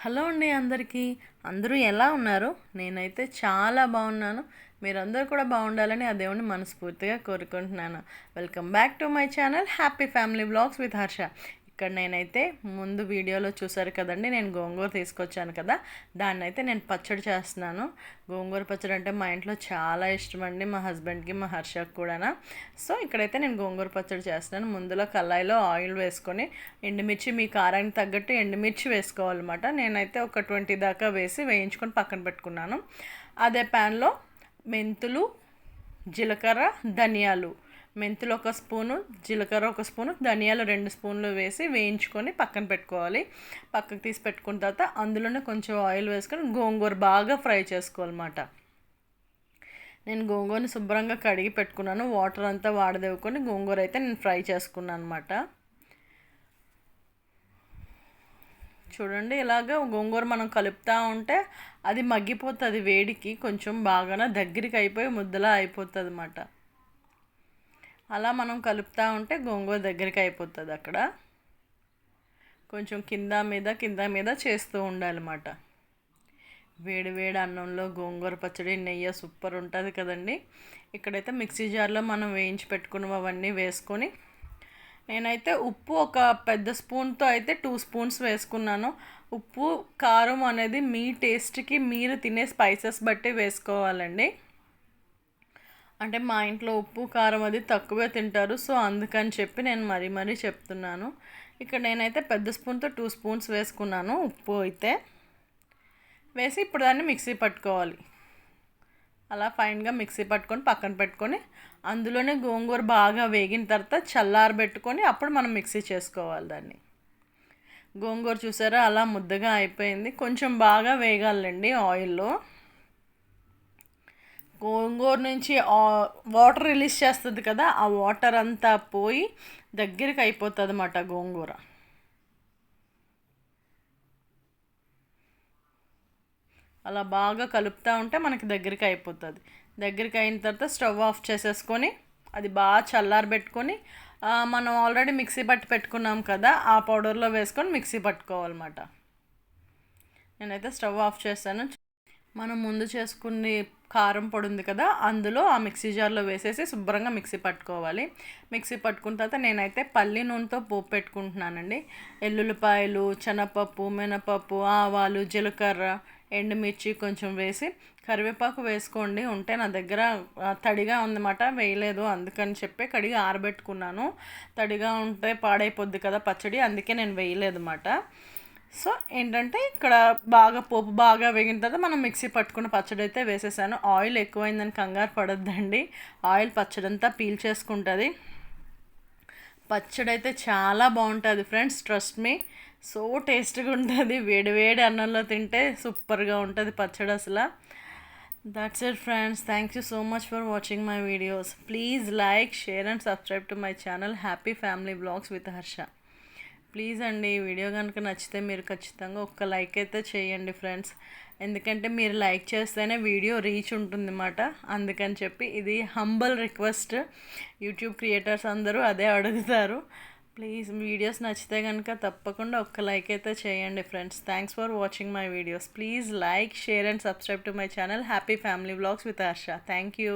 Hello అండి అందరికీ. అందరూ ఎలా ఉన్నారు? నేనైతే చాలా బాగున్నాను. మీరందరూ కూడా బాగుండాలని ఆ దేవుడిని మనస్ఫూర్తిగా కోరుకుంటున్నాను. Welcome back to my channel happy family vlogs with Harsha. ఇక్కడ నేనైతే ముందు వీడియోలో చూసారు కదండి, నేను గోంగూర తీసుకొచ్చాను కదా, దాన్ని అయితే నేను పచ్చడి చేస్తున్నాను. గోంగూర పచ్చడి అంటే మా ఇంట్లో చాలా ఇష్టం అండి, మా హస్బెండ్కి మా హర్షకి కూడా. సో ఇక్కడైతే నేను గోంగూర పచ్చడి చేస్తున్నాను. ముందులో కళాయిలో ఆయిల్ వేసుకొని ఎండుమిర్చి, మీ కారానికి తగ్గట్టు ఎండుమిర్చి వేసుకోవాలన్నమాట. నేనైతే ఒక 20 దాకా వేయించుకొని పక్కన పెట్టుకున్నాను. అదే ప్యాన్లో మెంతులు, జీలకర్ర, ధనియాలు, మెంతులు ఒక స్పూను, జీలకర్ర ఒక స్పూను, ధనియాలు 2 స్పూన్లు వేసి వేయించుకొని పక్కన పెట్టుకోవాలి. పక్కకు తీసి పెట్టుకున్న తర్వాత అందులోనే కొంచెం ఆయిల్ వేసుకొని గోంగూర బాగా ఫ్రై చేసుకోవాలన్నమాట. నేను గోంగూరని శుభ్రంగా కడిగి పెట్టుకున్నాను. వాటర్ అంతా వాడదేవుకొని గోంగూర అయితే నేను ఫ్రై చేసుకున్నాను అనమాట. చూడండి, ఇలాగ గోంగూర మనం కలుపుతూ ఉంటే అది మగ్గిపోతుంది వేడికి, కొంచెం బాగా దగ్గరికి అయిపోయి ముద్దలా అయిపోతుంది అన్నమాట. అలా మనం కలుపుతూ ఉంటే గోంగూర దగ్గరికి అయిపోతుంది. అక్కడ కొంచెం కింద మీద చేస్తూ ఉండాలన్నమాట. వేడి వేడి అన్నంలో గోంగూర పచ్చడి, నెయ్యి సూపర్ ఉంటుంది కదండి. ఇక్కడైతే మిక్సీ జార్లో మనం వేయించి పెట్టుకున్నవన్నీ వేసుకొని, నేనైతే ఉప్పు ఒక పెద్ద స్పూన్తో అయితే 2 స్పూన్స్ వేసుకున్నాను. ఉప్పు కారం అనేది మీ టేస్ట్కి మీరు తినే స్పైసెస్ బట్టి వేసుకోవాలండి. అంటే మా ఇంట్లో ఉప్పు కారం అది తక్కువే తింటారు, సో అందుకని చెప్పి నేను మరీ చెప్తున్నాను. ఇక్కడ నేనైతే పెద్ద స్పూన్తో 2 స్పూన్స్ వేసుకున్నాను ఉప్పు అయితే వేసి. ఇప్పుడు దాన్ని మిక్సీ పట్టుకోవాలి. అలా ఫైన్గా మిక్సీ పట్టుకొని పక్కన పెట్టుకొని అందులోనే గోంగూర బాగా వేగిన తర్వాత చల్లారబెట్టుకొని అప్పుడు మనం మిక్సీ చేసుకోవాలి దాన్ని. గోంగూర చూసారా అలా ముద్దగా అయిపోయింది. కొంచెం బాగా వేగాలండి ఆయిల్లో. గోంగూర నుంచి వాటర్ రిలీజ్ చేస్తుంది కదా, ఆ వాటర్ అంతా పోయి దగ్గరికి అయిపోతుంది అన్నమాట గోంగూర. అలా బాగా కలుపుతూ ఉంటే మనకి దగ్గరికి అయిపోతుంది. దగ్గరికి అయిన తర్వాత స్టవ్ ఆఫ్ చేసేసుకొని అది బాగా చల్లారబెట్టుకొని మనం ఆల్రెడీ మిక్సీ పట్టి పెట్టుకున్నాం కదా, ఆ పౌడర్లో వేసుకొని మిక్సీ పట్టుకోవాలన్నమాట. నేనైతే స్టవ్ ఆఫ్ చేశాను. మనం ముందు చేసుకుని కారం పొడి ఉంది కదా, అందులో ఆ మిక్సీ జార్లో వేసేసి శుభ్రంగా మిక్సీ పట్టుకోవాలి. మిక్సీ పట్టుకున్న తర్వాత నేనైతే పల్లి నూనెతో పోపు పెట్టుకుంటున్నానండి. ఎల్లుల్లిపాయలు, శనగపప్పు, మినపప్పు, ఆవాలు, జీలకర్ర, ఎండుమిర్చి కొంచెం వేసి, కరివేపాకు వేసుకోండి. ఉంటే నా దగ్గర తడిగా ఉందన్నమాట, వేయలేదు, అందుకని చెప్పి కడిగి ఆరబెట్టుకున్నాను. తడిగా ఉంటే పాడైపోద్ది కదా పచ్చడి, అందుకే నేను వేయలేదు అన్నమాట. సో ఏంటంటే ఇక్కడ పోపు బాగా వేగిన తర్వాత మనం మిక్సీ పట్టుకున్న పచ్చడి అయితే వేసేసాను. ఆయిల్ ఎక్కువైందని కంగారు పడొద్దండి, ఆయిల్ పచ్చడంతా పీల్ చేసుకుంటుంది. పచ్చడి అయితే చాలా బాగుంటుంది ఫ్రెండ్స్, ట్రస్ట్ మీ. సో టేస్ట్గా ఉంటుంది. వేడి వేడి అన్నంలో తింటే సూపర్గా ఉంటుంది పచ్చడి అసలు. That's it friends. Thank you so much for watching my videos. Please like, share and subscribe to my channel Happy Family Vlogs with Harsha. Please అండి, వీడియో కనుక నచ్చితే మీరు ఖచ్చితంగా ఒక్క లైక్ అయితే చేయండి ఫ్రెండ్స్. ఎందుకంటే మీరు లైక్ చేస్తేనే వీడియో రీచ్ ఉంటుందన్నమాట. అందుకని చెప్పి ఇది హంబల్ రిక్వెస్ట్. యూట్యూబ్ క్రియేటర్స్ అందరూ అదే అడుగుతారు. ప్లీజ్ వీడియోస్ నచ్చితే కనుక తప్పకుండా ఒక్క లైక్ అయితే చేయండి friends. Thanks for watching my videos. Please like, share and subscribe to my channel happy family vlogs with Harsha. Thank you.